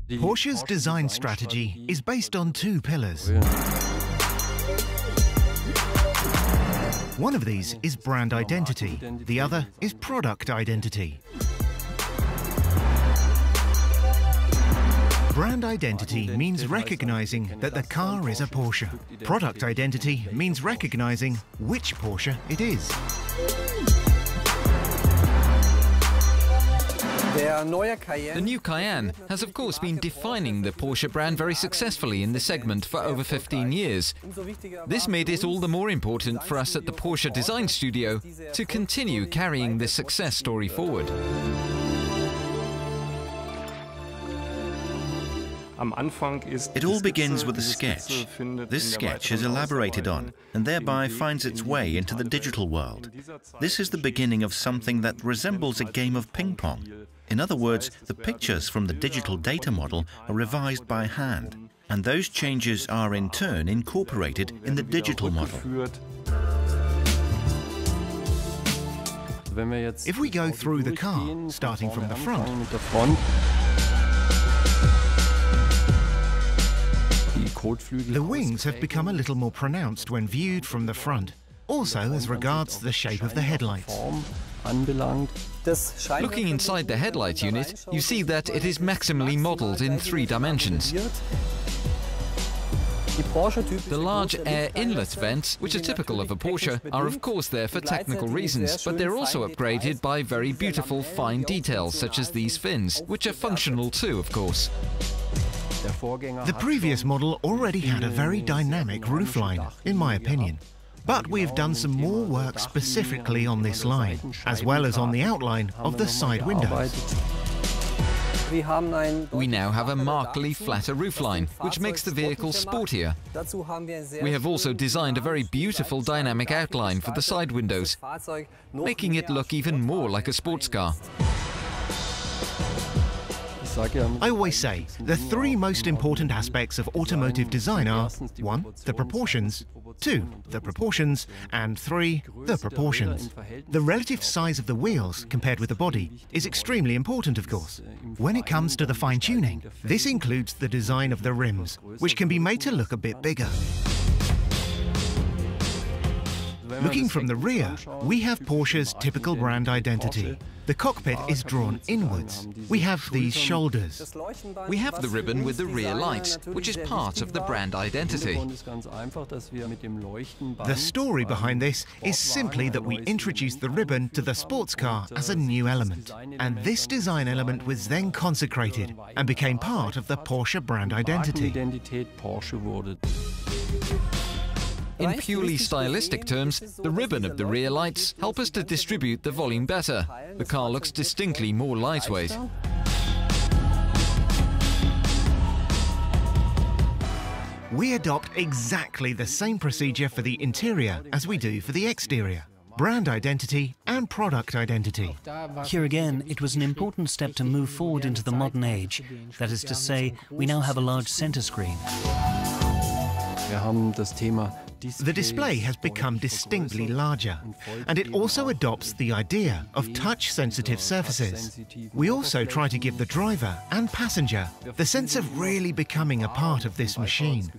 Porsche's design strategy is based on two pillars. One of these is brand identity, the other is product identity. Brand identity means recognizing that the car is a Porsche. Product identity means recognizing which Porsche it is. The new Cayenne has of course been defining the Porsche brand very successfully in the segment for over 15 years. This made it all the more important for us at the Porsche Design Studio to continue carrying this success story forward. It all begins with a sketch. This sketch is elaborated on and thereby finds its way into the digital world. This is the beginning of something that resembles a game of ping pong. In other words, the pictures from the digital data model are revised by hand, and those changes are in turn incorporated in the digital model. If we go through the car, starting from the front, the wings have become a little more pronounced when viewed from the front, also as regards the shape of the headlights. Looking inside the headlight unit, you see that it is maximally modeled in 3 dimensions. The large air inlet vents, which are typical of a Porsche, are of course there for technical reasons, but they're also upgraded by very beautiful fine details such as these fins, which are functional too, of course. The previous model already had a very dynamic roofline, in my opinion. But we've done some more work specifically on this line, as well as on the outline of the side windows. We now have a markedly flatter roofline, which makes the vehicle sportier. We have also designed a very beautiful dynamic outline for the side windows, making it look even more like a sports car. I always say the 3 most important aspects of automotive design are 1. The proportions, 2. The proportions, and 3. The proportions. The relative size of the wheels compared with the body is extremely important, of course. When it comes to the fine-tuning, this includes the design of the rims, which can be made to look a bit bigger. Looking from the rear, we have Porsche's typical brand identity. The cockpit is drawn inwards. We have these shoulders. We have the ribbon with the rear lights, which is part of the brand identity. The story behind this is simply that we introduced the ribbon to the sports car as a new element. And this design element was then consecrated and became part of the Porsche brand identity. In purely stylistic terms, the ribbon of the rear lights help us to distribute the volume better. The car looks distinctly more lightweight. We adopt exactly the same procedure for the interior as we do for the exterior. Brand identity and product identity. Here again, it was an important step to move forward into the modern age. That is to say, we now have a large center screen. The display has become distinctly larger, and it also adopts the idea of touch-sensitive surfaces. We also try to give the driver and passenger the sense of really becoming a part of this machine.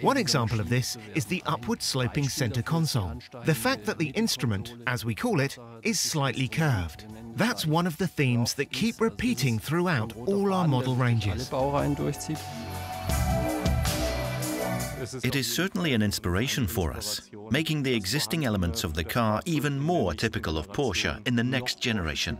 One example of this is the upward-sloping center console. The fact that the instrument, as we call it, is slightly curved. That's one of the themes that keep repeating throughout all our model ranges. It is certainly an inspiration for us, making the existing elements of the car even more typical of Porsche in the next generation.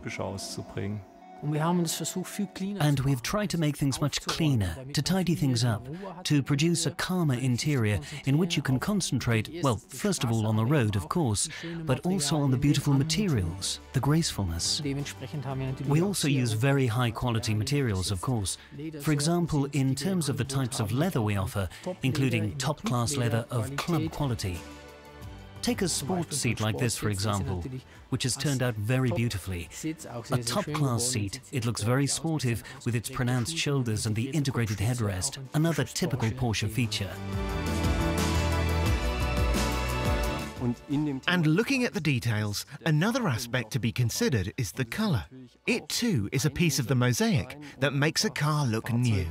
And we've tried to make things much cleaner, to tidy things up, to produce a calmer interior in which you can concentrate, well, first of all on the road, of course, but also on the beautiful materials, the gracefulness. We also use very high-quality materials, of course. For example, in terms of the types of leather we offer, including top-class leather of club quality. Take a sports seat like this, for example, which has turned out very beautifully. A top-class seat, it looks very sportive with its pronounced shoulders and the integrated headrest, another typical Porsche feature. And looking at the details, another aspect to be considered is the colour. It too is a piece of the mosaic that makes a car look new.